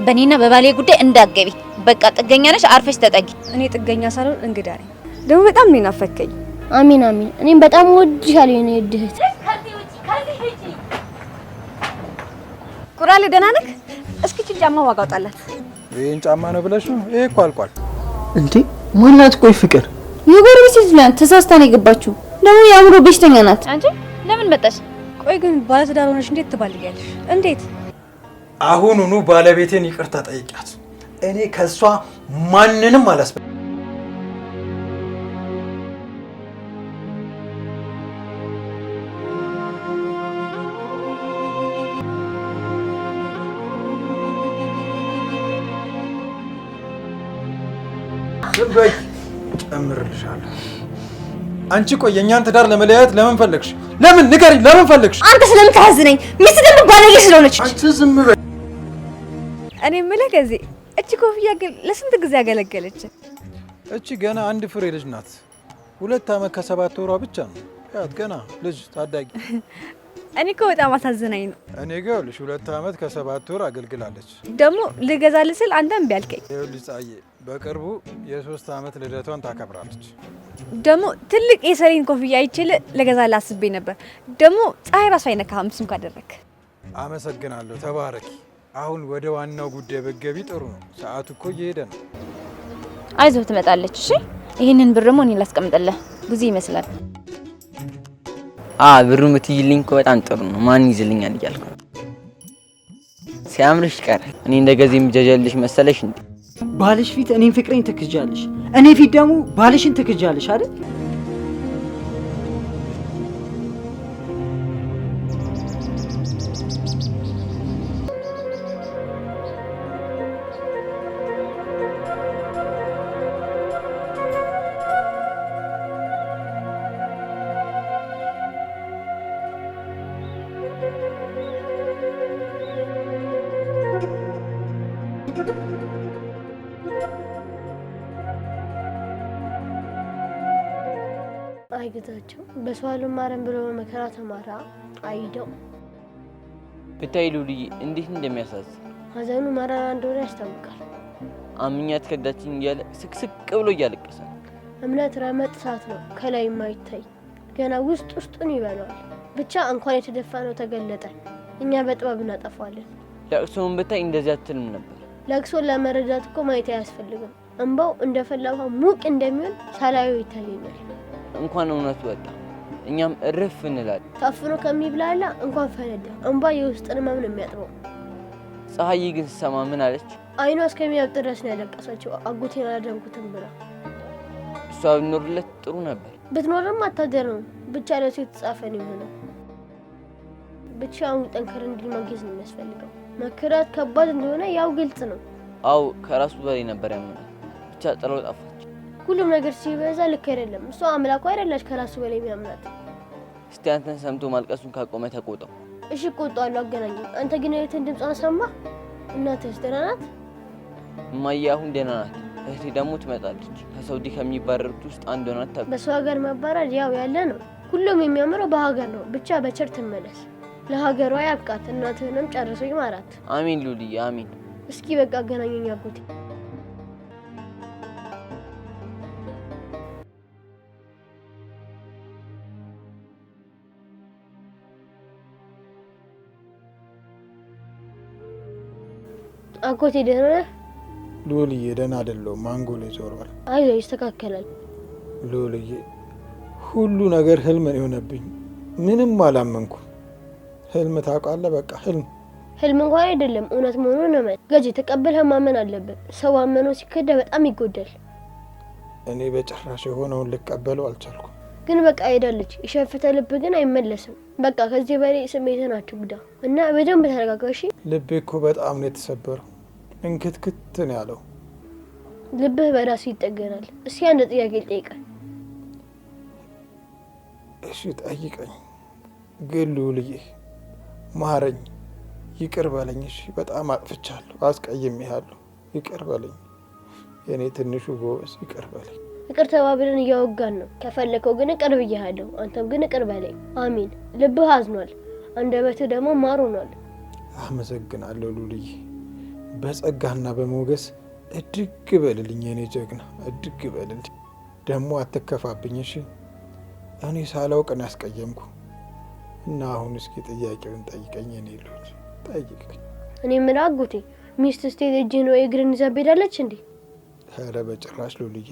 በኔና በባሌ ጉዳይ እንዳትገቢ። በቃ ጥገኛ ነሽ፣ አርፈሽ ተጠጊ። እኔ ጥገኛ ሳልሆን እንግዳ ነኝ። ደግሞ በጣም ነው ናፈከኝ። አሚን አሚን። እኔም በጣም ወድሻለሁ የኔ እህት። ቁራሌ ደህና ነህ? እስኪ እቺ ጫማ ዋጋ አውጣላት። ይሄን ጫማ ነው ብለሽ ነው? ይሄ እኮ አልቋል። እንዴ ማናት? ቆይ ፍቅር የጎረቤት ልጅ ናት። ተሳስታ ነው የገባችው። ደግሞ የአእምሮ በሽተኛ ናት። አንቺ ለምን መጣሽ? ቆይ ግን ባለትዳር ሆነሽ እንዴት ትባልጊያለሽ? እንዴት? አሁኑኑ ባለቤቴን ይቅርታ ጠይቂያት። እኔ ከሷ ማንንም አላስበ በይ ጨምርልሻለሁ። አንቺ ቆይ የኛን ትዳር ለመለያየት ለምን ፈለግሽ? ለምን ንገሪኝ፣ ለምን ፈለግሽ? አንተ ስለምታዝነኝ ሚስት ደግሞ ባለጌ ስለሆነች። አንቺ ዝም በይ። እኔ የምልህ ከዚህ እቺ ኮፍያ ግን ለስንት ጊዜ ያገለገለች? እቺ ገና አንድ ፍሬ ልጅ ናት። 2 ዓመት ከ7 ወሯ ብቻ ነው። ያት ገና ልጅ ታዳጊ። እኔ እኮ በጣም አሳዝናኝ ነው። እኔ ጋር ልጅ 2 ዓመት ከ7 ወር አገልግላለች። ደግሞ ልገዛልህ ስል አንተም ቢያልከኝ። ይኸውልሽ ፀሐዬ በቅርቡ የ3 ዓመት ልደቷን ታከብራለች። ደግሞ ትልቅ የሰሪን ኮፍያ አይችል ልገዛልህ አስቤ ነበር። ደግሞ ፀሐይ ራሱ አይነካህም እሱን ካደረክ። አመሰግናለሁ፣ ተባረኪ። አሁን ወደ ዋናው ጉዳይ በገቢ ጥሩ ነው። ሰዓቱ እኮ እየሄደ ነው። አይዞህ ትመጣለች። እሺ ይሄንን ብርሞ እኔ ላስቀምጥልህ። ብዙ ይመስላል። ብሩ ምትይልኝ እኮ በጣም ጥሩ ነው። ማን ይዝልኛል እያልኩ ሲያምርሽ ይቀራል። እኔ እንደገዚህ የምጀጀልሽ መሰለሽ እንዴ? ባልሽ ፊት እኔን ፍቅሬን ትክጃለሽ፣ እኔ ፊት ደግሞ ባልሽን ትክጃለሽ አይደል? አይገታቸው በሰዋሉ ማረም ብሎ መከራ ተማራ አይደው ብታይ ሉሊ እንዴት እንደሚያሳዝን ሀዘኑ ማራራ እንደሆነ ያስታውቃል። አምኛት ከዳችኝ እያለ ስቅስቅ ብሎ እያለቀሰ እምነት ረመጥ እሳት ነው ከላይ የማይታይ ገና ውስጡን ይበላል። ብቻ እንኳን የተደፋ ነው ተገለጠ። እኛ በጥበብ እናጠፋለን። ለቅሶውን ብታይ እንደዚህ አትልም ነበር። ለቅሶን ለመረዳት እኮ ማየት አያስፈልግም። እንባው እንደፈላው ሙቅ እንደሚሆን ሳላዩ ይታየኛል። እንኳን እውነቱ ወጣ እኛም እርፍ እንላለን። ታፍኖ ከሚብላላ እንኳን ፈነዳ። እንባ የውስጥን ህመም ነው የሚያጥበው። ፀሐይ ግን ሰማ ምን አለች? አይኗ እስከሚያብጥ ድረስ ነው ያለቀሰችው። አጎቴን አላደረኩትም ብላ። እሷ ብትኖርለት ጥሩ ነበር። ብትኖርም አታደርም። ብቻ ለሴት ተጻፈ ነው የሚሆነው። ብቻውን ጠንከር እንዲል ማግኘት ነው የሚያስፈልገው። መከራት ከባድ እንደሆነ ያው ግልጽ ነው። አው ከራሱ በላይ ነበር ያመናል። ብቻ ጥለው ጠፋች። ሁሉም ነገር ሲበዛ ልክ አይደለም። እሷ አምላኩ አይደለች ከራሱ በላይ የሚያምናት። እስቲ አንተን ሰምቶ ማልቀሱን ካቆመ ተቆጣው። እሺ ቆጣዋለሁ፣ አገናኘው። አንተ ግን እህትን ድምጿን ሰማህ? እናትስ ደህና ናት? እማዬ አሁን ደህና ናት። እህቴ ደግሞ ትመጣለች። ከሳውዲ ከሚባረሩት ውስጥ አንዷ ናት። በሰው ሀገር መባረር ያው ያለ ነው። ሁሉም የሚያምረው በሀገር ነው። ብቻ በቸር ትመለስ። ለሀገሯ ያብቃት። እናትህንም ጨርሶ ይማራት። አሚን ሉልዬ አሚን። እስኪ በቃ አገናኘኝ አጎቴ። አጎቴ ደህና ነህ? ሉልዬ ደህና አይደለሁም። ማንጎሌ ዞሯል። አይዞህ ይስተካከላል። ሉልዬ ሁሉ ነገር ህልም ነው የሆነብኝ። ምንም አላመንኩም። ህልም ታውቃለህ፣ በቃ ህልም እንኳን አይደለም እውነት መሆኑን ነው። ገጂ ተቀበልህ ማመን አለብን። ሰው አመነው ሲከዳ በጣም ይጎዳል። እኔ በጭራሽ የሆነውን ልቀበለው አልቻልኩም። ግን በቃ ሄዳለች። የሸፈተ ልብ ግን አይመለስም። በቃ ከዚህ በላይ ስሜትን አትጉዳ እና በደንብ ተረጋጋ እሺ? ልቤ እኮ በጣም ነው የተሰበረው። እንክትክት ነው ያለው። ልብህ በራሱ ይጠገናል። እስኪ አንድ ጥያቄ ልጠይቅህ። እሺ ጠይቀኝ። ግን ሉልዬ ማረኝ፣ ይቅር በለኝ። እሺ በጣም አጥፍቻለሁ፣ አስቀይሜሃለሁ። ይቅር በለኝ የኔ ትንሹ ጎበዝ፣ ይቅር በለኝ። ይቅር ተባብለን እያወጋን ነው። ከፈለከው ግን ይቅር ብያለሁ። አንተም ግን ይቅር በለኝ። አሚን። ልብህ አዝኗል፣ አንደበትህ ደግሞ ማር ሆኗል። አመሰግናለሁ ሉልዬ። በጸጋና በሞገስ እድግ በልልኝ የኔ ጀግና፣ እድግ በልልኝ። ደግሞ አትከፋብኝ እሺ? እኔ ሳላውቅ ነው ያስቀየምኩ እና አሁን እስኪ ጥያቄውን ጠይቀኝ የኔ ልጅ፣ ጠይቀኝ። እኔ ምን አጎቴ ሚስት ስትሄድ እጅህን ወይ እግርን ይዛ ሄዳለች እንዴ? ኧረ በጭራሽ ሉልዬ፣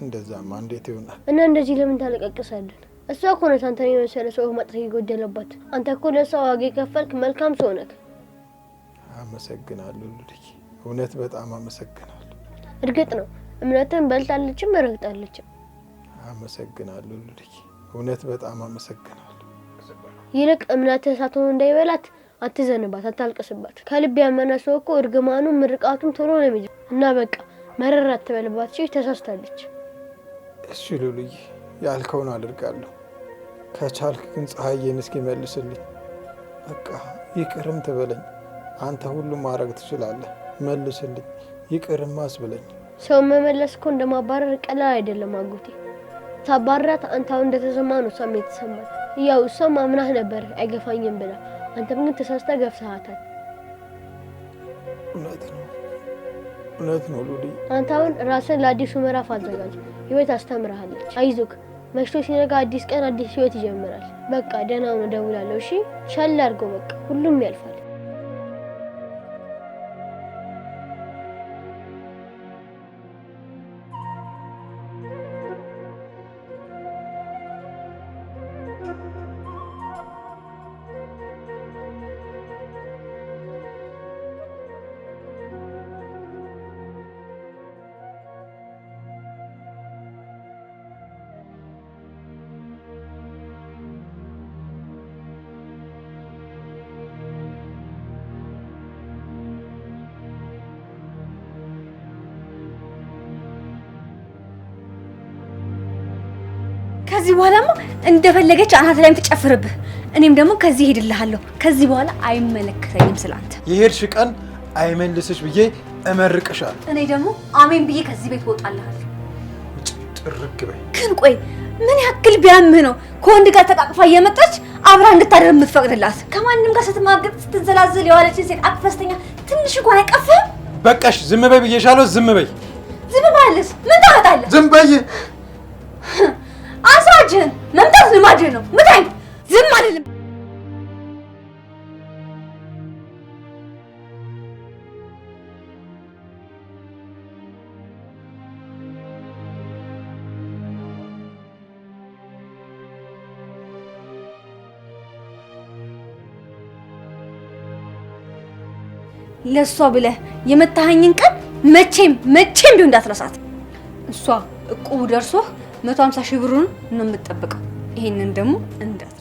እንደዛማ እንዴት ይሆናል? እና እንደዚህ ለምን ታለቀቅሳለን? እሷ እኮ ነች አንተን የመሰለ ሰው ማጥፋት የጎደለባት። አንተ እኮ ለሷ ዋጋ የከፈልክ መልካም ሰው ነህ። አመሰግናለሁ ሉልዬ፣ እውነት በጣም አመሰግናለሁ። እርግጥ ነው እምነትን በልጣለችም ረግጣለችም። አመሰግናለሁ ሉልዬ፣ እውነት በጣም አመሰግናለሁ። ይልቅ እምነትህ ሳትሆን እንዳይበላት አትዘንባት፣ አታልቅስባት። ከልብ ያመነ ሰው እኮ እርግማኑም ምርቃቱም ቶሎ ነው የሚጀምረው። እና በቃ መረር አትበልባት። እሺ ተሳስታለች። እሺ ሉልዬ፣ ያልከውን አድርጋለሁ። ከቻልክ ግን ፀሐዬን እስኪ መልስልኝ። በቃ ይቅርም ትበለኝ። አንተ ሁሉም ማድረግ ትችላለህ። መልስልኝ፣ ይቅርም አስብለኝ። ሰው መመለስ እኮ እንደማባረር ቀላል አይደለም አጎቴ። ታባራት አንተ አሁን እንደተሰማ ነው እሷም የተሰማት። ያው እሷም አምናህ ነበር አይገፋኝም ብላ፣ አንተም ግን ተሳስታ ገፍተሃታል። እውነት ነው ሉልዬ። አንተ አሁን ራስን ለአዲሱ ምዕራፍ አዘጋጅ። ህይወት አስተምርሃለች። አይዞክ፣ መሽቶ ሲነጋ አዲስ ቀን አዲስ ህይወት ይጀምራል። በቃ ደህና ሁን፣ እደውላለሁ። እሺ ሻል አድርገው። በቃ ሁሉም ያልፋል። ከዚህ በኋላማ እንደፈለገች አናት ላይም ትጨፍርብህ። እኔም ደግሞ ከዚህ ሄድልሃለሁ። ከዚህ በኋላ አይመለከተኝም ስላንተ። የሄድሽ ቀን አይመልስሽ ብዬ እመርቅሻለሁ። እኔ ደግሞ አሜን ብዬ ከዚህ ቤት እወጣልሃለሁ። ጥርግ በይ። ግን ቆይ ምን ያክል ቢያምህ ነው ከወንድ ጋር ተቃቅፋ እየመጣች አብራ እንድታደር የምትፈቅድላት? ከማንም ጋር ስትማገጥ ስትንዘላዘል የዋለችን ሴት አቅፈስተኛ ትንሽ እንኳን አይቀፍህም? በቃሽ፣ ዝም በይ ብዬሻለሁ። ዝም በይ። ዝም ባልስ ምን ታመጣለህ? ዝም በይ። አሳጅህን መምታት ልማድህ ነው። ምታኝ። ዝም አልልም። ለሷ ብለህ የመታኸኝን ቀን መቼም ቢሆን እንዳትረሳት። እሷ እቁቡ ደርሶ 150 ሺህ ብሩን ነው የምትጠብቀው። ይሄንን ደግሞ እንዳትረሳ።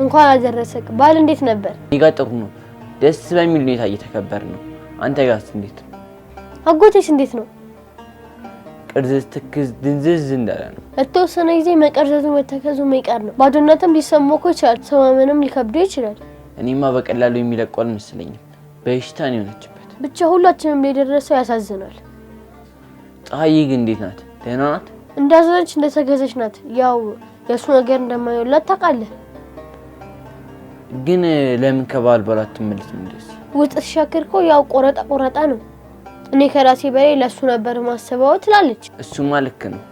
እንኳን አደረሰክ። በዓል እንዴት ነበር? እኔ ጋር ጥሩ ነው። ደስ በሚል ሁኔታ እየተከበረ ነው። አንተ ጋርስ እንዴት ነው? አጎቴስ እንዴት ነው? ቅርዝዝ ትክዝ ድንዝዝ እንዳለ ነው። ለተወሰነ ጊዜ መቀርዘዙ መተከዙ የማይቀር ነው። ባዶነትም ሊሰማው እኮ ይችላል። ሰው ማመንም ሊከብደው ይችላል። እኔማ በቀላሉ የሚለቀው አልመሰለኝም። በሽታ ነው የሆነችበት። ብቻ ሁላችንም ላይ የደረሰው ያሳዝናል። ፀሐዬ ግን እንዴት ናት? ደህና ናት? እንዳዘነች እንደተገዘች ናት። ያው የእሱ ነገር እንደማይወላት ታውቃለህ። ግን ለምን ከባል በኋላ አትመለስም? እንደዚህ ውጥ ተሻከርኮ ያው ቆረጣ ነው። እኔ ከራሴ በላይ ለሱ ነበር ማሰበው ትላለች። እሱማ ልክ ነው።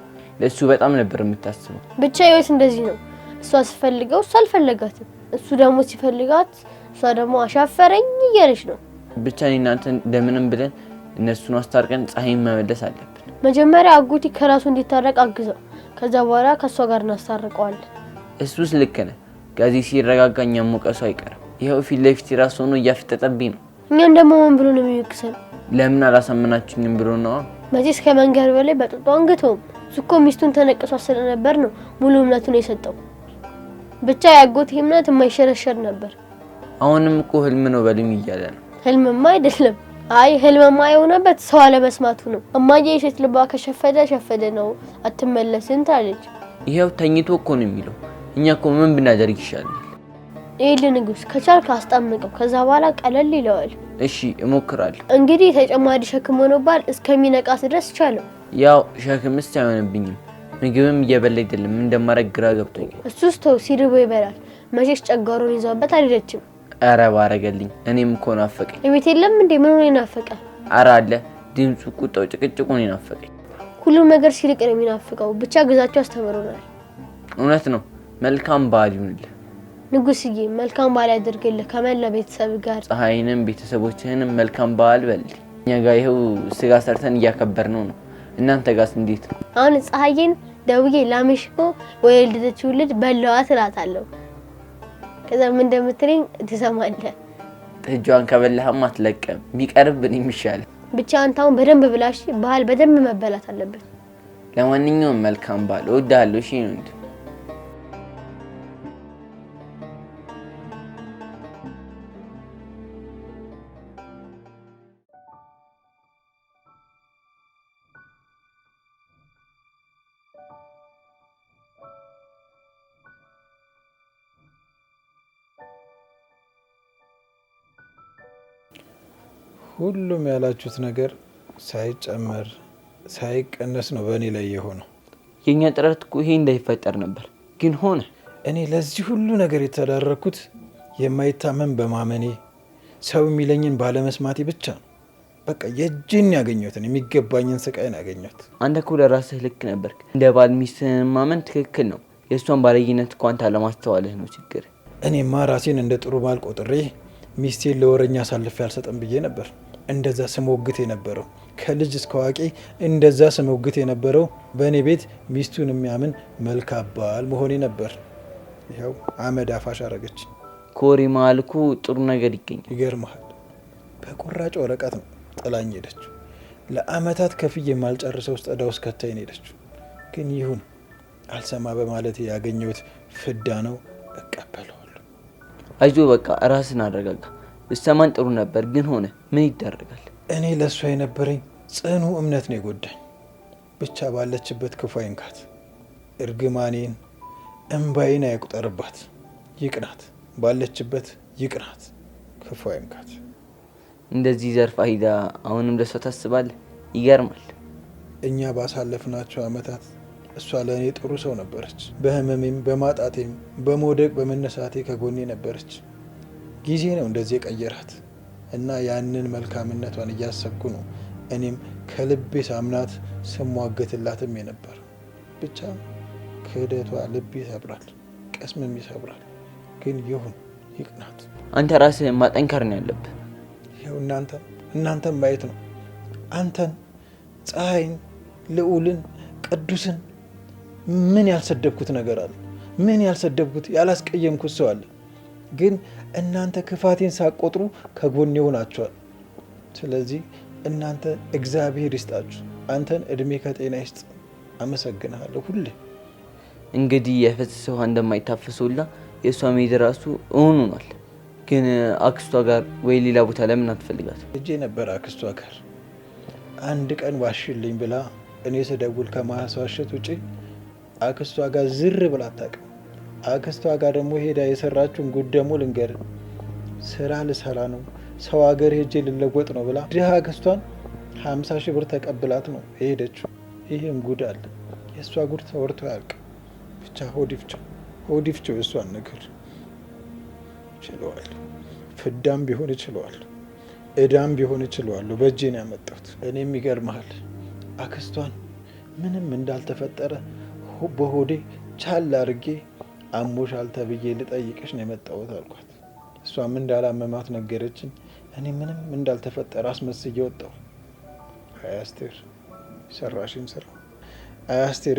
ለሱ በጣም ነበር የምታስበው። ብቻ ህይወት እንደዚህ ነው። እሷ ሲፈልገው እሱ አልፈለጋትም። እሱ ደግሞ ሲፈልጋት እሷ ደግሞ አሻፈረኝ እያለች ነው። ብቻ እናንተ እንደምንም ብለን እነሱን አስታርቀን ፀሐይን መመለስ አለብን። መጀመሪያ አጎቴ ከራሱ እንዲታረቅ አግዘው፣ ከዛ በኋላ ከሷ ጋር እናስታርቀዋለን። እሱስ ልክ ነህ። ጋዚ ሲረጋጋ እኛም ሞቀሱ አይቀርም። ይኸው ፊት ለፊት ራሱ ሆኖ እያፈጠጠብኝ ነው። እኛን ደግሞ ምን ብሎ ነው የሚወቅሰን? ለምን አላሳመናችሁኝም ብሎ ነው። መቼስ ከመንገር በላይ በጥጦ አንገተውም። እሱ እኮ ሚስቱን ተነቅሷ ስለነበር ነው ሙሉ እምነቱን የሰጠው። ብቻ ያጎቴ እምነት የማይሸረሸር ነበር። አሁንም እኮ ህልም ነው በልም እያለ ነው። ህልምማ አይደለም አይ ህልምማ የሆነበት ሰው አለመስማቱ ነው። እማዬ የሴት ልቧ ከሸፈደ ነው አትመለስም ታለች። ይሄው ተኝቶ እኮ ነው የሚለው። እኛ እኮ ምን ብናደርግ ይሻላል? ይሄ ንጉስ ከቻልክ አስጣምቀው፣ ከዛ በኋላ ቀለል ይለዋል። እሺ እሞክራለሁ። እንግዲህ ተጨማሪ ሸክም ሆኖባል፣ እስከሚነቃስ ድረስ ቻለው። ያው ሸክምስ አይሆንብኝም። ምግብም እየበላ አይደለም፣ እንደማረግ ግራ ገብቶኛል። እሱስ ተው፣ ሲርበው ይበላል። መቼስ ጨጓራውን ይዘውበት አይደለችም። ኧረ ባረገልኝ። እኔም እኮ ናፈቀኝ። እቤት የለም እንዴ? ምን ሆነ ናፈቀ? ኧረ አለ። ድምፁ፣ ቁጣው፣ ጭቅጭቁ ነው ናፈቀኝ። ሁሉም ነገር ሲርቅ ነው የሚናፍቀው። ብቻ ግዛቸው አስተምሮናል። እውነት ነው። መልካም በዓል ይሁንልህ ንጉስዬ። መልካም በዓል ያድርግልህ ከመላ ቤተሰብ ጋር። ፀሐይንም ቤተሰቦችህንም መልካም በዓል በል። እኛ ጋር ይኸው ስጋ ሰርተን እያከበርነው ነው። እናንተ ጋርስ እንዴት ነው? አሁን ፀሐይን ደውዬ ላምሽኮ ወልደችው ልጅ በላዋት እላታለሁ። ከዛ ምን እንደምትለኝ ትሰማለህ። ጥጃዋን ከበላህም አትለቀም። ቢቀርብን የሚሻል ብቻ አንተ አሁን በደንብ ብላሽ። በዓል በደንብ መበላት አለበት። ለማንኛውም መልካም በዓል። እወድሃለሁ። እሺ ነው እንዴ? ሁሉም ያላችሁት ነገር ሳይጨመር ሳይቀነስ ነው በእኔ ላይ የሆነው። የኛ ጥረት እኮ ይሄ እንዳይፈጠር ነበር፣ ግን ሆነ። እኔ ለዚህ ሁሉ ነገር የተዳረኩት የማይታመን በማመኔ ሰው የሚለኝን ባለመስማቴ ብቻ ነው። በቃ የእጅን ያገኘሁትን የሚገባኝን ስቃይን ያገኘሁት። አንተ እኮ ለራስህ ልክ ነበር። እንደ ባል ሚስትህን ማመን ትክክል ነው። የእሷን ባለጌነት እኮ አንተ አለማስተዋልህ ነው ችግር። እኔማ ራሴን እንደ ጥሩ ባል ቆጥሬ ሚስቴን ለወረኛ አሳልፌ አልሰጠም ብዬ ነበር እንደዛ ስሞግት የነበረው። ከልጅ እስከ አዋቂ እንደዛ ስሞግት የነበረው በእኔ ቤት ሚስቱን የሚያምን መልካም ባል መሆኔ ነበር። ይኸው አመድ አፋሽ አረገች። ኮሪ ማልኩ ጥሩ ነገር ይገኛል። ይገርምሃል፣ በቁራጭ ወረቀት ነው ጥላኝ ሄደችው። ለአመታት ከፍዬ የማልጨርሰው ውስጥ ዕዳ ውስጥ ከታኝ ሄደችው። ግን ይሁን አልሰማ በማለት ያገኘሁት ፍዳ ነው፣ እቀበለዋለሁ። አይዞ በቃ ራስን አረጋጋ። እሰማን ጥሩ ነበር፣ ግን ሆነ። ምን ይደረጋል? እኔ ለእሷ የነበረኝ ጽኑ እምነት ነው የጎዳኝ። ብቻ ባለችበት ክፉ አይንካት፣ እርግማኔን እምባይን አይቁጠርባት። ይቅናት፣ ባለችበት ይቅናት፣ ክፉ አይንካት። እንደዚህ ዘርፋ ሂዳ አሁንም ለሷ ታስባለህ? ይገርማል። እኛ ባሳለፍናቸው አመታት እሷ ለእኔ ጥሩ ሰው ነበረች። በህመሜም በማጣቴም በመውደቅ በመነሳቴ ከጎኔ ነበረች። ጊዜ ነው እንደዚህ የቀየራት እና ያንን መልካምነቷን እያሰብኩ ነው እኔም ከልቤ ሳምናት ስሟገትላትም የነበር። ብቻ ክህደቷ ልብ ይሰብራል፣ ቀስምም ይሰብራል። ግን ይሁን ይቅናት። አንተ ራስህን ማጠንከር ነው ያለብህ። ይኸው እናንተን ማየት ነው። አንተን፣ ፀሐይን፣ ልዑልን፣ ቅዱስን ምን ያልሰደብኩት ነገር አለ? ምን ያልሰደብኩት ያላስቀየምኩት ሰው አለ? ግን እናንተ ክፋቴን ሳቆጥሩ ከጎኔ ሆናችኋል። ስለዚህ እናንተ እግዚአብሔር ይስጣችሁ። አንተን እድሜ ከጤና ይስጥ። አመሰግናለሁ ሁሌ። እንግዲህ የፈሰሰ ውሃ እንደማይታፈሰውላ የእሷ መሄድ ራሱ እውን ሆኗል። ግን አክስቷ ጋር ወይ ሌላ ቦታ ለምን አትፈልጋት? እጄ ነበር አክስቷ ጋር አንድ ቀን ዋሽልኝ ብላ እኔ ስደውል ከማስዋሸት ውጪ አክስቷ ጋር ዝር ብላ አታውቅም። አክስቷ ጋር ደግሞ ሄዳ የሰራችውን ጉድ ደግሞ ልንገር። ስራ ልሰራ ነው ሰው ሀገር ሄጄ ልለወጥ ነው ብላ ድሃ አክስቷን 50 ሺህ ብር ተቀብላት ነው የሄደችው። ይህም ጉድ አለ። የእሷ ጉድ ተወርቶ ያልቅ። ብቻ ሆዲፍቸው የእሷን ነገር ችለዋል። ፍዳም ቢሆን ይችለዋል፣ እዳም ቢሆን ይችለዋለሁ። በእጄ ነው ያመጣሁት። እኔም ይገርመሃል አክስቷን ምንም እንዳልተፈጠረ በሆዴ ቻል አድርጌ አሞሻል ተብዬ ልጠይቅሽ ነው የመጣሁት አልኳት። እሷም እንዳላመማት ነገረችኝ። እኔ ምንም እንዳልተፈጠረ አስመስዬ ወጣሁ። አያስቴር የሰራሽን ስራ አያስቴር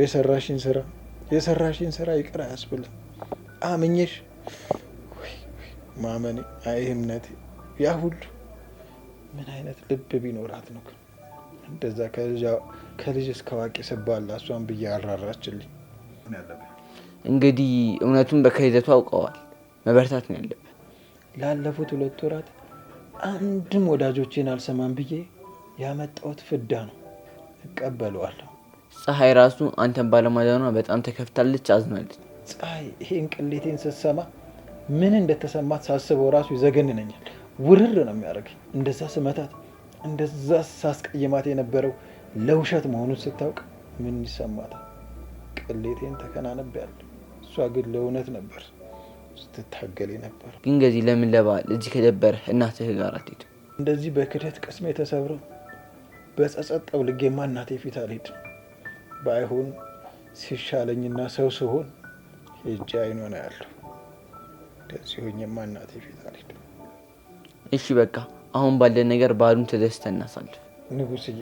የሰራሽን ስራ ይቅር አያስብልም። አምኜሽ ማመኔ አይ እምነቴ ያ ሁሉ ምን አይነት ልብ ቢኖራት ነው ግን እንደዛ ከልጅ እስከ አዋቂ ስባላ እሷን ብዬ አራራችልኝ። እንግዲህ እውነቱን በከሂደቱ አውቀዋል። መበርታት ነው ያለብን። ላለፉት 2 ወራት አንድም ወዳጆቼን አልሰማም ብዬ ያመጣሁት ፍዳ ነው። እቀበለዋለሁ። ፀሐይ ራሱ አንተን ባለማዳኗ በጣም ተከፍታለች፣ አዝናለች። ፀሐይ ይሄን ቅሌቴን ስትሰማ ምን እንደተሰማት ሳስበው ራሱ ይዘገንነኛል። ውርር ነው የሚያደርገኝ። እንደዛ ስመታት፣ እንደዛ ሳስቀይማት የነበረው ለውሸት መሆኑን ስታውቅ ምን ይሰማታል? ቅሌቴን ተከናንቤያለሁ። እሷ ግን ለእውነት ነበር ስትታገል ነበር። ግን ገዚህ ለምን ለበዓል እዚህ ከደበረህ እናትህ ጋር አትሄድም? እንደዚህ በክደት ቅስሜ ተሰብረው በጸጸት ጠውልጌማ እናቴ ፊት አልሄድም። ባይሆን ሲሻለኝና ሰው ስሆን ሄጄ አይኗን አያለሁ። እንደዚህ ሆኜማ እናቴ ፊት አልሄድም። እሺ በቃ አሁን ባለን ነገር በዓሉን ተደስተን እናሳልፍ። ንጉስዬ፣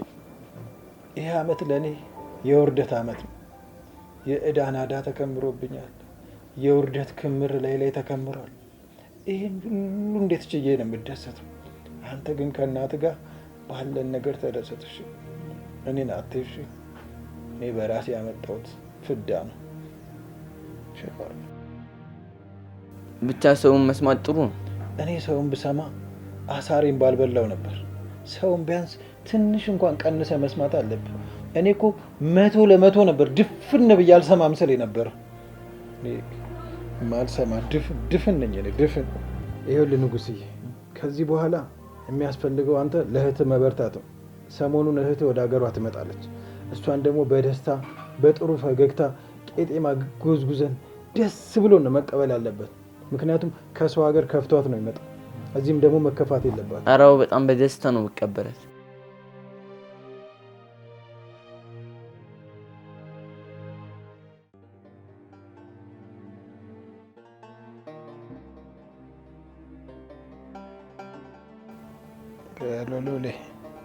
ይህ አመት ለእኔ የውርደት አመት ነው። የእዳ ናዳ ተከምሮብኛል። የውርደት ክምር ላይ ተከምሯል። ይህን ሁሉ እንዴት ችዬ ነው የምደሰተው? አንተ ግን ከእናት ጋር ባለን ነገር ተደሰትሽ። እኔን አትሽ። እኔ በራሴ ያመጣሁት ፍዳ ነው። ብቻ ሰውን መስማት ጥሩ ነው። እኔ ሰውን ብሰማ አሳሬን ባልበላው ነበር። ሰውን ቢያንስ ትንሽ እንኳን ቀንሰ መስማት አለብህ። እኔ እኮ 100% ነበር ድፍን ብዬ አልሰማም ስል ነበር። ማልሰማ ድፍን ነኝ እኔ ድፍን። ይኸውልህ ንጉስዬ፣ ከዚህ በኋላ የሚያስፈልገው አንተ ለእህትህ መበርታት ነው። ሰሞኑን እህትህ ወደ ሀገሯ ትመጣለች። እሷን ደግሞ በደስታ በጥሩ ፈገግታ ቄጤማ ጎዝጉዘን ደስ ብሎ ነው መቀበል ያለበት። ምክንያቱም ከሰው ሀገር ከፍቷት ነው ይመጣ። እዚህም ደግሞ መከፋት የለባት። አራው በጣም በደስታ ነው መቀበላት። ሎሎሌ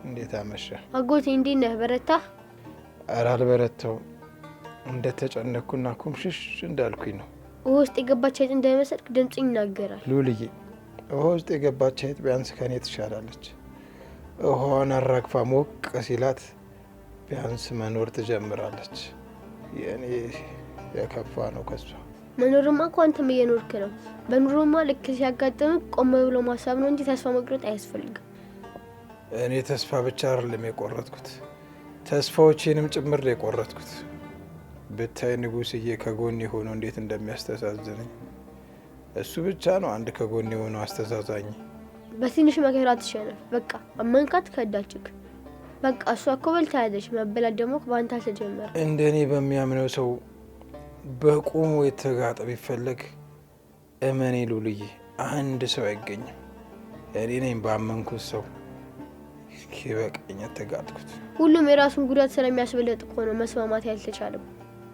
እንዴት አመሸ? አጎቴ እንዴት ነህ? በረታ? ኧረ አልበረታውም። እንደተጨነኩና ኩምሽሽ እንዳልኩኝ ነው። ውሃ ውስጥ የገባች አይጥ እንዳይመስልክ ድምጽ ይናገራል። ሉልዬ፣ ውሃ ውስጥ የገባች አይጥ ቢያንስ ከኔ ትሻላለች። ውሃዋን አራግፋ ሞቅ ሲላት ቢያንስ መኖር ትጀምራለች። የእኔ የከፋ ነው ከሷ። መኖርማ እኮ አንተም እየኖርክ ነው። በኑሮማ ልክ ሲያጋጥምህ ቆም ብሎ ማሰብ ነው እንጂ ተስፋ መቁረጥ አያስፈልግም። እኔ ተስፋ ብቻ አይደለም የቆረጥኩት፣ ተስፋዎቼንም ጭምር የቆረጥኩት። ብታይ ንጉስዬ ከጎኔ ሆኖ እንዴት እንደሚያስተዛዝነኝ። እሱ ብቻ ነው አንድ ከጎኔ ሆኖ አስተዛዛኝ። በትንሽ መከራ ትሸነፍ። በቃ አመንካት ከዳችክ። በቃ እሷ እኮ በልታ ያዘች። መበላት ደግሞ በአንተ ተጀመረ። እንደኔ በሚያምነው ሰው በቁሙ የተጋጠ ቢፈለግ እመኔ ሉልዬ አንድ ሰው አይገኝም። እኔ ነኝ ባመንኩት ሰው እስኪ በቀኝ የተጋጥኩት። ሁሉም የራሱን ጉዳት ስለሚያስበለጥ እኮ ነው መስማማት ያልተቻለም።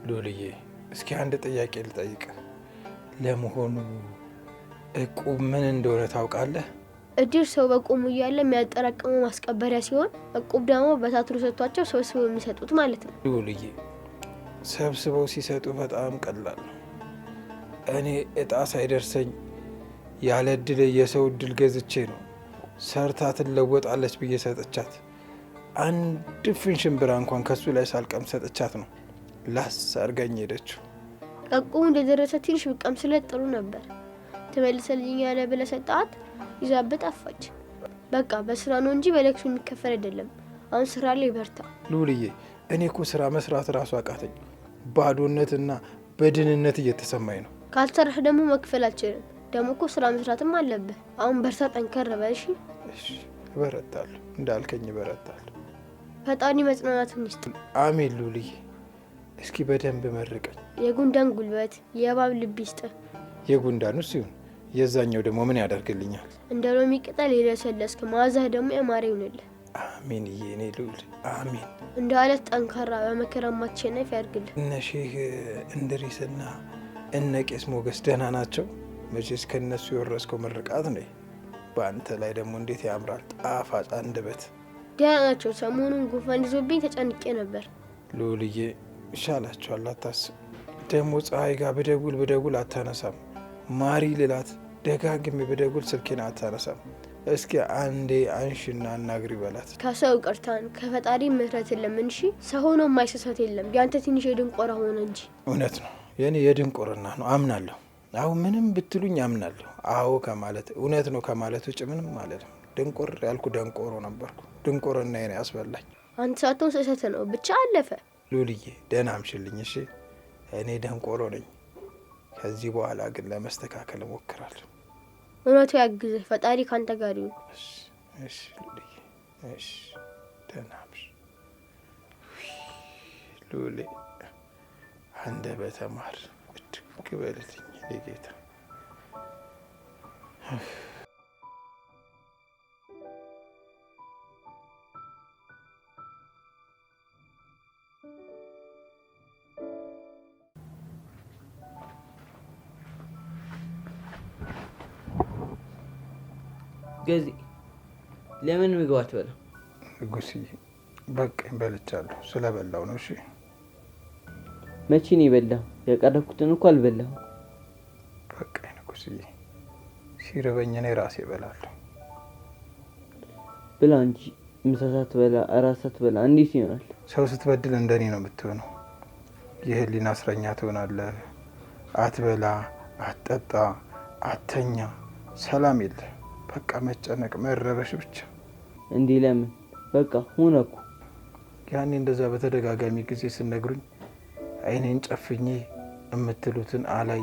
ሉልዬ እስኪ አንድ ጥያቄ ልጠይቅ። ለመሆኑ እቁብ ምን እንደሆነ ታውቃለህ? እድር ሰው በቁሙ እያለ የሚያጠራቅመው ማስቀበሪያ ሲሆን እቁብ ደግሞ በታትሮ ሰጥቷቸው ሰብስበው የሚሰጡት ማለት ነው። ሉልዬ ሰብስበው ሲሰጡ በጣም ቀላል ነው። እኔ እጣ ሳይደርሰኝ ያለ እድል የሰው እድል ገዝቼ ነው ሰርታ ትለወጣለች ብዬ ሰጥቻት። አንድ ፍን ሽምብራ እንኳን ከሱ ላይ ሳልቀም ሰጥቻት ነው ላስ አርጋኝ ሄደችው። እቁቡ እንደደረሰ ትንሽ ብቀም ስለጥሩ ነበር። ትመልሰልኝ ያለ ብለህ ሰጣት፣ ይዛበት አፋች። በቃ በስራ ነው እንጂ በለክሱ የሚከፈል አይደለም። አሁን ስራ ላይ በርታ ሉልዬ። እኔ እኮ ስራ መስራት ራሱ አቃተኝ። ባዶነትና በድንነት እየተሰማኝ ነው። ካልሰራህ ደግሞ መክፈል አልችልም። ደግሞ እኮ ስራ መስራትም አለብህ። አሁን በርታ፣ ጠንከር በል እሺ። እሺ እበረታለሁ፣ እንዳልከኝ እበረታለሁ። ፈጣሪ መጽናናቱን ይስጥ። አሜን ሉልዬ። እስኪ በደንብ መርቀኝ። የጉንዳን ጉልበት የእባብ ልብ ይስጥ። የጉንዳኑ ሲሆን የዛኛው ደግሞ ምን ያደርግልኛል? እንደ ሎሚ ቅጠል የለሰለስክ መዓዛህ ደግሞ ያማረ ይሁንልህ። አሜን የኔ ልዑል አሜን። እንደ አለት ጠንካራ በመከራ ማትሸነፍ ያድርግልህ። እነ ሼህ እንድሪስና እነ ቄስ ሞገስ ደህና ናቸው? መቼስ ከነሱ የወረስከው ምርቃት ነው። በአንተ ላይ ደግሞ እንዴት ያምራል ጣፋጭ አንደበት። ደህና ናቸው። ሰሞኑን ጉንፋን ይዞብኝ ተጨንቄ ነበር። ልዑልዬ ይሻላቸዋል፣ አታስብ። ደግሞ ፀሐይ ጋር ብደውል አታነሳም። ማሪ ልላት ደጋግሜ ብደውል ስልኬን አታነሳም። እስኪ አንዴ አንሽና አናግሪ በላት። ከሰው ቅርታን ከፈጣሪ ምሕረትን ለምን እሺ። ሰው ሆኖ የማይሰሳት የለም። ያንተ ትንሽ የድንቆራ ሆነ እንጂ። እውነት ነው፣ የኔ የድንቆርና ነው። አምናለሁ። አሁን ምንም ብትሉኝ አምናለሁ። አዎ ከማለት እውነት ነው ከማለት ውጭ ምንም ማለት ነው። ድንቁር ያልኩ ደንቆሮ ነበርኩ። ድንቁርናዬን ያስበላኝ። አንተ ሳትሆን ስህተት ነው ብቻ አለፈ። ሉልዬ ደህና አምሽልኝ እሺ። እኔ ደንቆሮ ነኝ። ከዚህ በኋላ ግን ለመስተካከል እሞክራለሁ። እውነቱ ያግዝህ። ፈጣሪ ካንተ ጋር ይሁን። እሺ ሉልዬ እሺ። ደህና አምሽ ሉሌ። አንደበተ ማር እድግ በልልኝ ጌታ። ገዚ ለምን ምግብ አትበላ? ንጉስዬ በቃኝ፣ በልቻለሁ። ስለበላው ነው። እሺ መቼ ነው የበላው? ያቀረብኩትን እኮ አልበላሁም። በቃኝ ንጉስዬ፣ ሲርበኝ እኔ ራሴ እበላለሁ። ብላ እንጂ ምሳ ሳትበላ እራት ሳትበላ እንዴት ይሆናል? ሰው ስትበድል እንደኔ ነው የምትሆነው። የህሊና እስረኛ ትሆናለህ። አትበላ፣ አትጠጣ፣ አተኛ፣ ሰላም የለ። በቃ መጨነቅ፣ መረበሽ ብቻ። እንዲህ ለምን? በቃ ሆነ እኮ። ያኔ እንደዛ በተደጋጋሚ ጊዜ ስነግሩኝ አይኔን ጨፍኜ የምትሉትን አላይ፣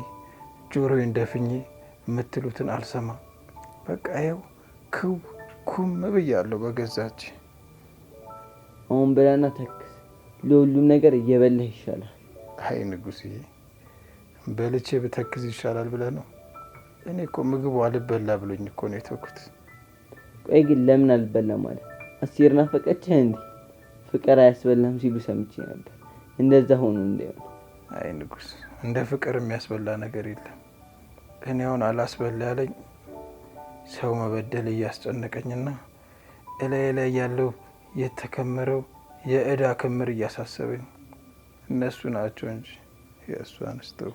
ጆሮዬን ደፍኜ የምትሉትን አልሰማ። በቃ ይኸው ክው ኩም ብያለሁ በገዛች። አሁን በላና ተክስ። ለሁሉም ነገር እየበላህ ይሻላል። አይ ንጉስዬ፣ በልቼ ብተክዝ ይሻላል ብለህ ነው? እኔ እኮ ምግቡ አልበላ ብሎኝ እኮ ነው የተውኩት። ቆይ ግን ለምን አልበላ ማለት? አስቴር ናፈቀችህ እንዴ? ፍቅር አያስበላም ሲሉ ሰምቼ ነበር። እንደዛ ሆኖ እንዳይሆን። አይ ንጉስ፣ እንደ ፍቅር የሚያስበላ ነገር የለም። እኔ አሁን አላስበላ ያለኝ ሰው መበደል እያስጨነቀኝና እላይ ላይ ያለው የተከመረው የእዳ ክምር እያሳሰበኝ እነሱ ናቸው እንጂ የእሱ አንስተው።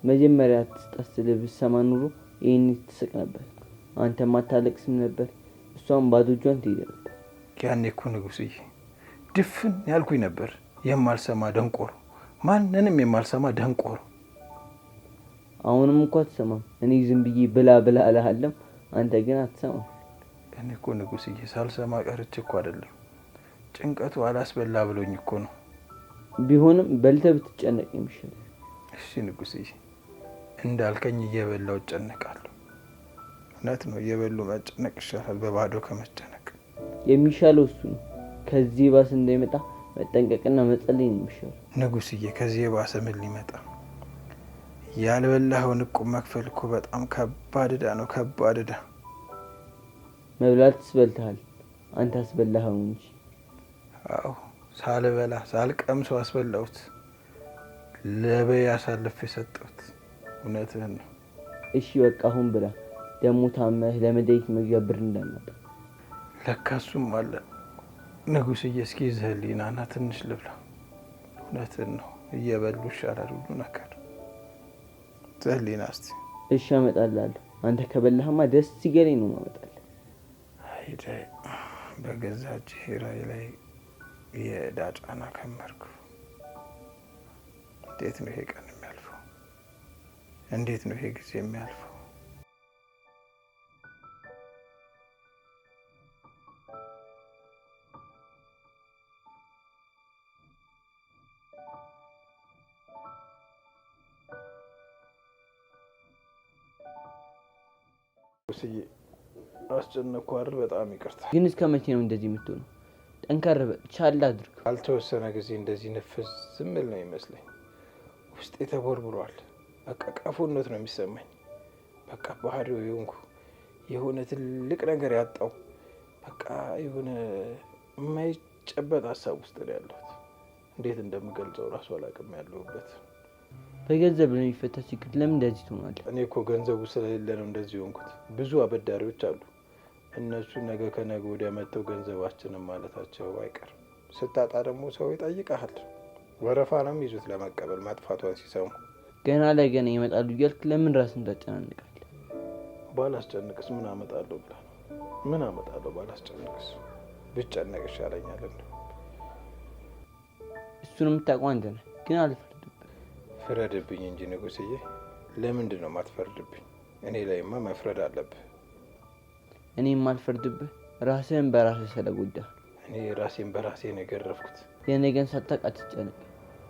መጀመሪያ ትስጣስል ብትሰማ ኑሮ ይህን ትስቅ ነበር። አንተም አታለቅስም ነበር፣ እሷም ባዶ እጇን ትሄድ ነበር። ያኔ እኮ ንጉስዬ ድፍን ያልኩኝ ነበር። የማልሰማ ደንቆሮ፣ ማንንም የማልሰማ ደንቆሮ። አሁንም እንኳ አትሰማም። እኔ ዝም ብዬ ብላ ብላ እልሃለሁ፣ አንተ ግን አትሰማም። እኔ እኮ ንጉስዬ ሳልሰማ ቀርቼ እኮ አይደለም፣ ጭንቀቱ አላስበላ ብሎኝ እኮ ነው። ቢሆንም በልተህ ብትጨነቅ የሚሻለው። እሺ ንጉስዬ፣ እንዳልከኝ እየበላው እጨነቃለሁ። እውነት ነው፣ እየበሉ መጨነቅ ይሻላል በባዶ ከመጨነቅ። የሚሻለው እሱ ነው። ከዚህ ባስ እንዳይመጣ መጠንቀቅና መጸለይ ነው የሚሻለው። ንጉስዬ፣ ከዚህ የባሰ ምን ሊመጣ? ያልበላኸውን እቁብ መክፈል እኮ በጣም ከባድ ዕዳ ነው፣ ከባድ ዕዳ። መብላትስ በልተሃል፣ አንተ አስበላኸው እንጂ። አዎ ሳልበላ ሳልቀምሶ አስበላሁት፣ ለበይ አሳልፍ የሰጠሁት። እውነትህን ነው። እሺ በቃ አሁን ብላ፣ ደግሞ ታመህ ለመድኃኒት መግዣ ብር እንዳመጣ። ለካ እሱም አለ። ንጉስዬ፣ እስኪ ይዘህልኝ ና ትንሽ ልብላ። እውነትህን ነው፣ እየበሉ ይሻላል ሁሉ ነገር። ይዘህልኝ ና እስቲ። እሺ አመጣልሃለሁ። አንተ ከበላህማ ደስ ሲገለኝ ነው ማመጣልህ። አይደይ በገዛ እጅ ራይ ላይ የዕዳ ጫና ከመርኩ። እንዴት ነው ይሄ ቀን የሚያልፈው? እንዴት ነው ይሄ ጊዜ የሚያልፈው? ንጉስዬ፣ አስጨነቅኩ አይደል? በጣም ይቅርታ። ግን እስከ መቼ ነው እንደዚህ የምትሆነው? ጠንከር በል፣ ቻል አድርግ። ካልተወሰነ ጊዜ እንደዚህ ንፍስ ዝም ብል ነው ይመስለኝ። ውስጤ ተቦርብሯል። በቃ ቀፎነት ነው የሚሰማኝ። በቃ ባህዶ የሆንኩ የሆነ ትልቅ ነገር ያጣው በቃ የሆነ የማይጨበጥ ሀሳብ ውስጥ ነው ያለሁት። እንዴት እንደምገልጸው ራሱ አላውቅም ያለሁበት። በገንዘብ ነው የሚፈታ ችግር። ለምን እንደዚህ ትሆናለህ? እኔ እኮ ገንዘቡ ስለሌለ ነው እንደዚህ ሆንኩት። ብዙ አበዳሪዎች አሉ። እነሱ ነገ ከነገ ወዲያ መጥተው ገንዘባችንን ማለታቸው አይቀርም። ስታጣ ደግሞ ሰው ይጠይቀሃል። ወረፋ ነው የሚይዙት ለመቀበል ማጥፋቷን ሲሰሙ። ገና ለገና ይመጣሉ እያልክ ለምን ራስን ታጨናንቃለህ? ባላስጨንቅስ ምን አመጣለሁ ብላ ነው? ምን አመጣለሁ ባላስጨንቅስ? ብጨነቅ ይሻለኛል። እንደው እሱን የምታውቀው አንተ ነህ። ግን አልፈርድብህ። ፍረድብኝ እንጂ ንጉስዬ። ለምንድን ነው የማትፈርድብኝ? እኔ ላይማ መፍረድ አለብህ። እኔ የማልፈርድብህ ራስህን በራስህ ስለጎዳህ። እኔ ራሴን በራሴ ነው የገረፍኩት። የነገን ሳታውቅ አትጨነቅ።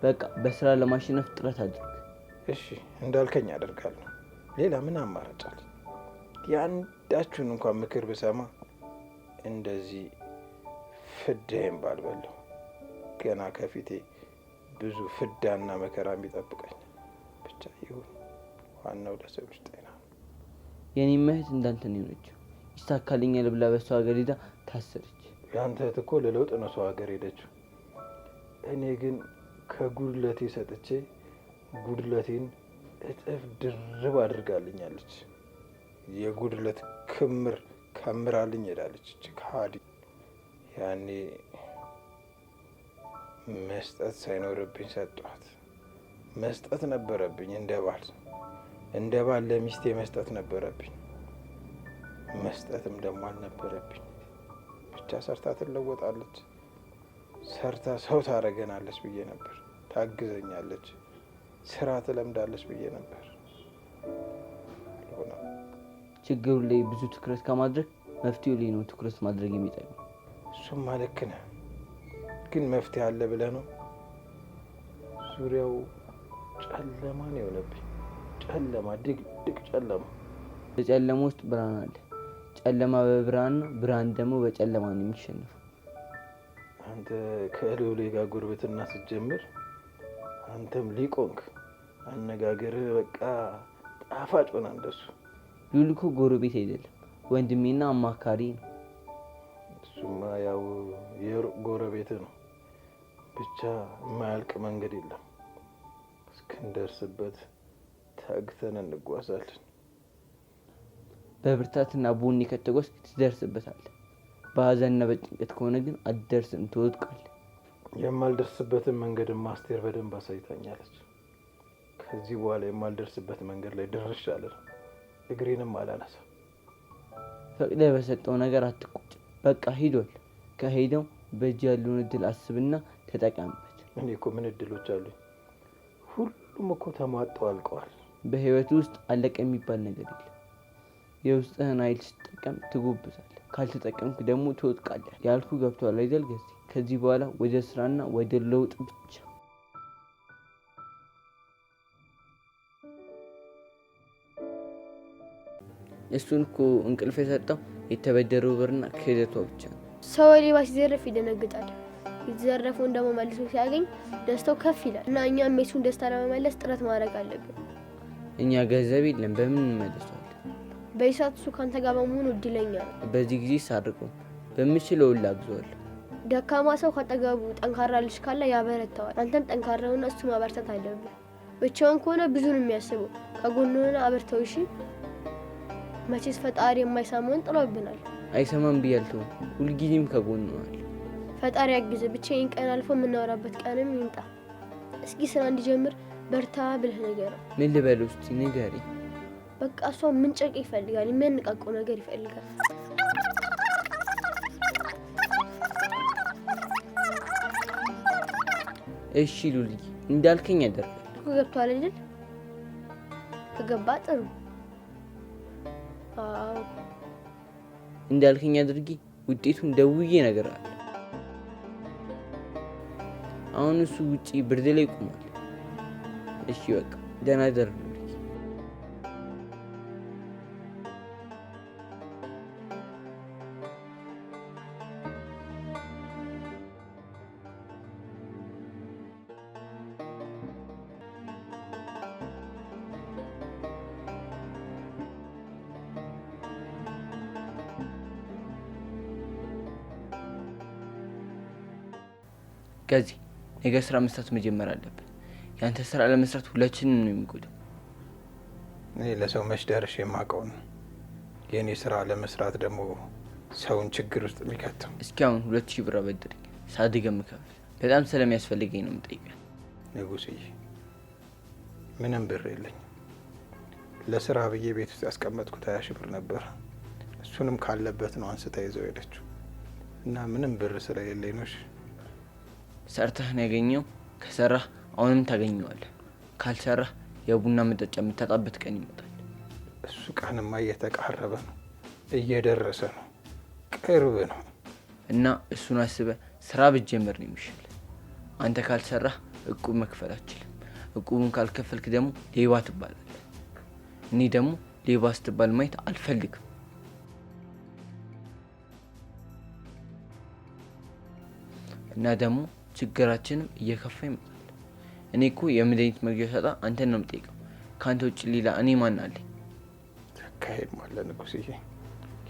በቃ በስራ ለማሸነፍ ጥረት አድርግ። እሺ እንዳልከኝ አደርጋለሁ። ሌላ ምን አማራጭ አለ? የአንዳችሁን እንኳን ምክር ብሰማ እንደዚህ ፍዳዬን ባልበለው። ገና ከፊቴ ብዙ ፍዳና መከራ የሚጠብቀኝ። ብቻ ይሁን፣ ዋናው ለሰው ልጅ ጤና። የኔም እህት እንዳንተ ነው የሆነችው። ይሳካልኛል ብላ በሷ ሀገር ሄዳ ታሰረች። ያንተ እህት እኮ ለለውጥ ነው ሰው ሀገር ሄደችው። እኔ ግን ከጉድለቴ ሰጥቼ ጉድለቴን እጥፍ ድርብ አድርጋልኛለች። የጉድለት ክምር ከምራልኝ ሄዳለች። ከሃዲ ያኔ መስጠት ሳይኖርብኝ ሰጧት። መስጠት ነበረብኝ እንደ ባል ለሚስቴ መስጠት ነበረብኝ። መስጠትም ደግሞ አልነበረብኝ። ብቻ ሰርታ ትለወጣለች፣ ሰርታ ሰው ታረገናለች ብዬ ነበር። ታግዘኛለች፣ ስራ ትለምዳለች ብዬ ነበር። ችግሩ ላይ ብዙ ትኩረት ከማድረግ መፍትሄው ላይ ነው ትኩረት ማድረግ የሚጠቅመው። እሱማ ልክ ነህ፣ ግን መፍትሄ አለ ብለህ ነው? ዙሪያው ጨለማ ነው የሆነብኝ። ጨለማ፣ ድቅድቅ ጨለማ። በጨለማ ውስጥ ብርሃን አለ። ጨለማ በብርሃንና ብርሃን ደግሞ በጨለማ ነው የሚሸነፈው። አንተ ከልዑሌ ጋር ጉርብትና ስትጀምር አንተም ሊቆንክ አነጋገርህ በቃ ጣፋጭ ሆነ እንደሱ። ልዑል እኮ ጎረቤት አይደለም፣ ወንድሜና አማካሪ ነው። እሱማ ያው የሩቅ ጎረቤት ነው። ብቻ የማያልቅ መንገድ የለም። እስክንደርስበት ታግተን እንጓዛለን። በብርታትና ቡኒ ከተጓዝክ ትደርስበታለህ። በሀዘንና በጭንቀት ከሆነ ግን አትደርስም፣ ትወድቃለህ። የማልደርስበትን መንገድ ማስቴር በደንብ አሳይታኛለች። ከዚህ በኋላ የማልደርስበት መንገድ ላይ ደርሻለሁ። እግሬንም አላነሳም። ፈቅደህ በሰጠው ነገር አትቆጭ። በቃ ሂዷል። ከሄደው በእጅ ያለውን እድል አስብና ተጠቀምበት። እኔ እኮ ምን እድሎች አሉኝ? ሁሉም እኮ ተሟጠው አልቀዋል። በህይወት ውስጥ አለቀ የሚባል ነገር የለም። የውስጥህን ኃይል ስትጠቀም ትጎብዛለህ፣ ካልተጠቀምክ ደግሞ ትወድቃለህ። ያልኩ ገብቷል አይደል? ከዚህ በኋላ ወደ ስራና ወደ ለውጥ ብቻ። እሱን እኮ እንቅልፍ የሰጠው የተበደረው ብርና ክህደቷ ብቻ ነው። ሰው ሌባ ሲዘረፍ ይደነግጣል። የተዘረፈውን ደግሞ መልሶ ሲያገኝ ደስታው ከፍ ይላል እና እኛም የሱን ደስታ ለመመለስ ጥረት ማድረግ አለብን። እኛ ገንዘብ የለም፣ በምን እንመልሰዋለን? በይሳት እሱ ካንተ ጋር በመሆኑ እድለኛ ነው። በዚህ ጊዜ ሳርቀው በምችለው ላግዘዋለሁ። ደካማ ሰው ካጠገቡ ጠንካራ ልጅ ካለ ያበረታዋል። አንተም ጠንካራ ሆነ እሱ ማበርታት አለብን። ብቻውን ከሆነ ብዙ ነው የሚያስበው። ከጎኑ ሆነ አበርተው። እሺ፣ መቼስ ፈጣሪ የማይሰማውን ጥሎብናል። አይሰማም ብያለሁ። ሁልጊዜም ከጎኑ ነው። ፈጣሪ ያግዝ። ብቻ ይህን ቀን አልፎ የምናወራበት ቀንም ይምጣ። እስኪ ስራ እንዲጀምር በርታ ብለህ ንገረው። ምን ልበለው እስቲ ንገረኝ። በቃ እሷ ምንጨቅ ይፈልጋል፣ የሚያነቃቀው ነገር ይፈልጋል። እሺ ሉልዬ እንዳልከኝ አደርጋለሁ። ገብቷል አይደል? ከገባ ጥሩ። አዎ እንዳልከኝ አድርጊ። ውጤቱን ደውዬ እነግርሃለሁ። አሁን እሱ ውጪ ብርድ ላይ ቆሟል። እሺ በቃ ደህና ደር። ከዚህ ነገ ስራ መስራት መጀመር አለብን። ያንተ ስራ ለመስራት ሁላችንም ነው የሚጎዳው። እኔ ለሰው መች ደርሼ የማውቀው ነው። የእኔ ስራ ለመስራት ደግሞ ሰውን ችግር ውስጥ የሚከተው። እስኪ አሁን 2000 ብር አበድረኝ፣ ሳድገም ከፍል። በጣም ስለሚያስፈልገኝ ነው የምጠይቀው። ንጉስዬ ምንም ብር የለኝም። ለስራ ብዬ ቤት ውስጥ ያስቀመጥኩት 20 ሺህ ብር ነበር። እሱንም ካለበት ነው አንስታ ይዘው ሄደችው እና ምንም ብር ስለሌለኝ ነው። ሰርተህ ነው ያገኘው። ከሰራህ አሁንም ታገኘዋለህ። ካልሰራህ የቡና መጠጫ የምታጣበት ቀን ይመጣል። እሱ ቀንማ እየተቃረበ ነው። እየደረሰ ነው፣ ቅርብ ነው። እና እሱን አስበህ ስራ ብትጀምር ነው የሚሻል። አንተ ካልሰራህ እቁብ መክፈል አትችልም። እቁቡን ካልከፈልክ ደግሞ ሌባ ትባላለህ። እኔ ደግሞ ሌባ ስትባል ማየት አልፈልግም። እና ደግሞ ችግራችንም እየከፋ ይመጣል። እኔ እኮ የመድኃኒት መግዣ ሳጣ አንተን ነው የምጠይቀው። ከአንተ ውጭ ሌላ እኔ ማን አለኝ? ተካሄድ ማለት ንጉስዬ፣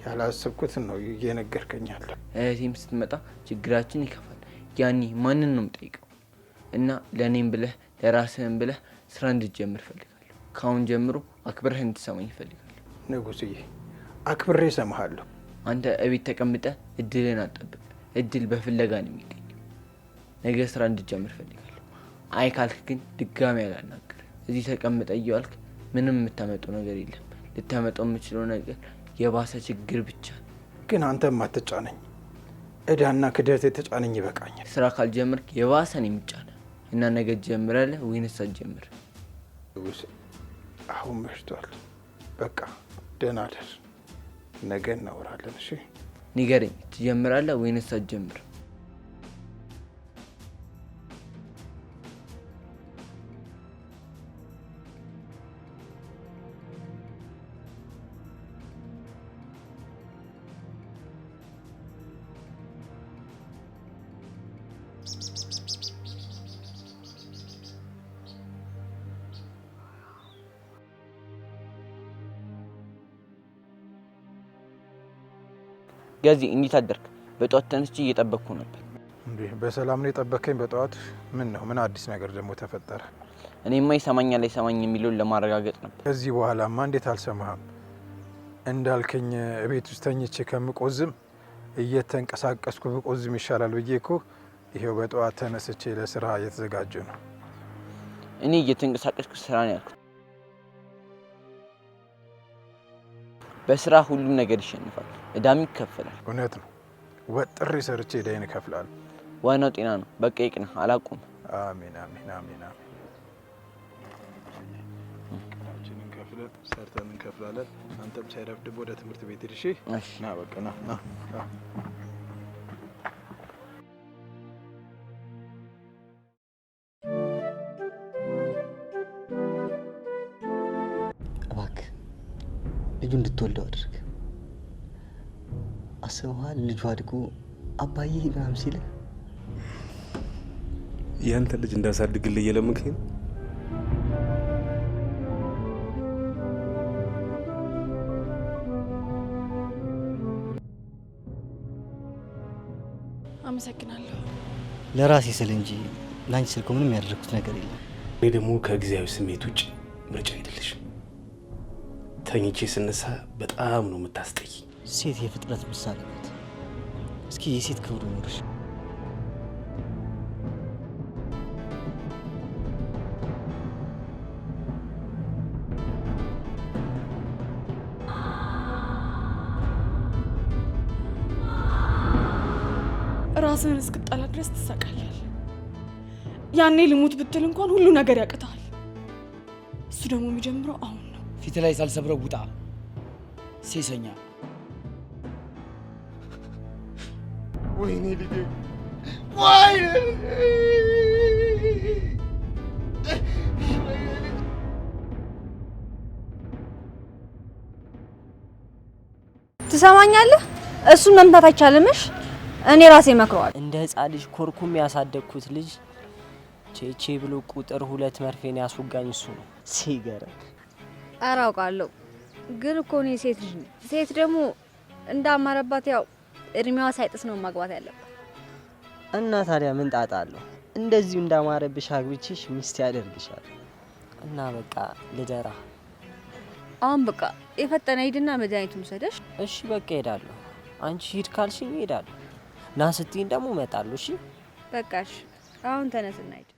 ያላሰብኩትን ነው እየነገርከኝ ያለው። እህቴም ስትመጣ ችግራችን ይከፋል። ያኔ ማንን ነው የምጠይቀው? እና ለእኔም ብለህ ለራስህም ብለህ ስራ እንድትጀምር እፈልጋለሁ። ከአሁን ጀምሮ አክብረህ እንድትሰማኝ እፈልጋለሁ። ንጉስዬ፣ አክብሬ እሰማሃለሁ። አንተ እቤት ተቀምጠህ እድልን አትጠብቅ። እድል በፍለጋ ነው የሚገኘው። ነገ ስራ እንድትጀምር እፈልጋለሁ። አይ ካልክ ግን ድጋሚ አላናግር። እዚህ ተቀምጠ እየዋልክ ምንም የምታመጣው ነገር የለም። ልታመጣው የምችለው ነገር የባሰ ችግር ብቻ። ግን አንተም አትጫነኝ። እዳና ክደት የተጫነኝ ይበቃኛል። ስራ ካልጀምርክ የባሰ ነው የሚጫነ እና ነገ ትጀምራለህ ወይንስ አትጀምር? አሁን መሽቷል። በቃ ደህና ደር። ነገ እናወራለን። እሺ ንገረኝ፣ ትጀምራለህ ወይንስ አትጀምር? ገዚህ እንዴት አደርክ? በጧት ተነስቼ እየጠበቅኩ ነበር። እንዴ በሰላም ነው የጠበከኝ? በጧት ምን ነው? ምን አዲስ ነገር ደግሞ ተፈጠረ? እኔማ ይሰማኛል አይሰማኝ የሚለውን ለማረጋገጥ ነበር። ከዚህ በኋላማ እንዴት አልሰማህም? እንዳልከኝ ቤት ውስጥ ተኝቼ ከምቆዝም እየተንቀሳቀስኩ ብቆዝም ይሻላል ብዬ እኮ ይሄው በጧት ተነስቼ ለስራ እየተዘጋጀ ነው። እኔ እየተንቀሳቀስኩ ስራ ነው ያልኩት። በስራ ሁሉም ነገር ይሸንፋል፣ እዳም ይከፈላል። እውነት ነው። ወጥሬ ሰርቼ እዳይን እከፍላለሁ። ዋናው ጤና ነው። በቃ ይቅና፣ አላቁም። አሜን አሜን አሜን አሜን። ቀናችንን ከፍለን ሰርተን እንከፍላለን። አንተም ሳይረፍድብ ወደ ትምህርት ቤት ሄድ። እሺ ና በቃ ና። እባክህ ልጁ እንድትወልደው አድርግ። አስበዋል? ልጁ አድጎ አባዬ ምናምን ሲልህ ያንተ ልጅ እንዳሳድግልህ እየለመንከኝ ነው? አመሰግናለሁ። ለራሴ ስል እንጂ ላንቺ ስል ምንም ያደረኩት ነገር የለም። እኔ ደግሞ ከጊዜያዊ ስሜት ውጭ ምርጫ አይደለሽም። ተኝቼ ስነሳ በጣም ነው የምታስጠይ። ሴት የፍጥረት ምሳሌ ናት። እስኪ የሴት ክብሩ ኖርሽ። ራስህን እስክጠላ ድረስ ትሰቃያለህ። ያኔ ልሙት ብትል እንኳን ሁሉ ነገር ያቅታል። እሱ ደግሞ የሚጀምረው አሁን ነው። ፊት ላይ ሳልሰብረው ውጣ ሴሰኛ። ወይኔ ልጄ፣ ወይኔ ትሰማኛለህ? እሱን መምታት አይቻልምሽ። እኔ ራሴ መክረዋል። እንደ ህፃን ልጅ ኮርኩም ያሳደግኩት ልጅ ቼቼ ብሎ ቁጥር 2 መርፌን ያስወጋኝ እሱ ነው። ሲገርም ኧረ አውቃለሁ፣ ግን እኮ እኔ ሴት ልጅ ነኝ። ሴት ደግሞ እንዳማረባት ያው እድሜዋ ሳይጥስ ነው ማግባት ያለባት። እና ታዲያ ምን ጣጣ አለው? እንደዚሁ እንዳማረብሽ አግብቼሽ ሚስት ያደርግሻል። እና በቃ ልደራ። አሁን በቃ የፈጠነ ሂድና መድኃኒቱን ውሰደሽ። እሺ በቃ ሄዳለሁ። አንቺ ሂድ ካልሽኝ ሄዳለሁ። ና ስትይኝ ደግሞ እመጣለሁ። እሺ በቃሽ። አሁን ተነስና ሂድ።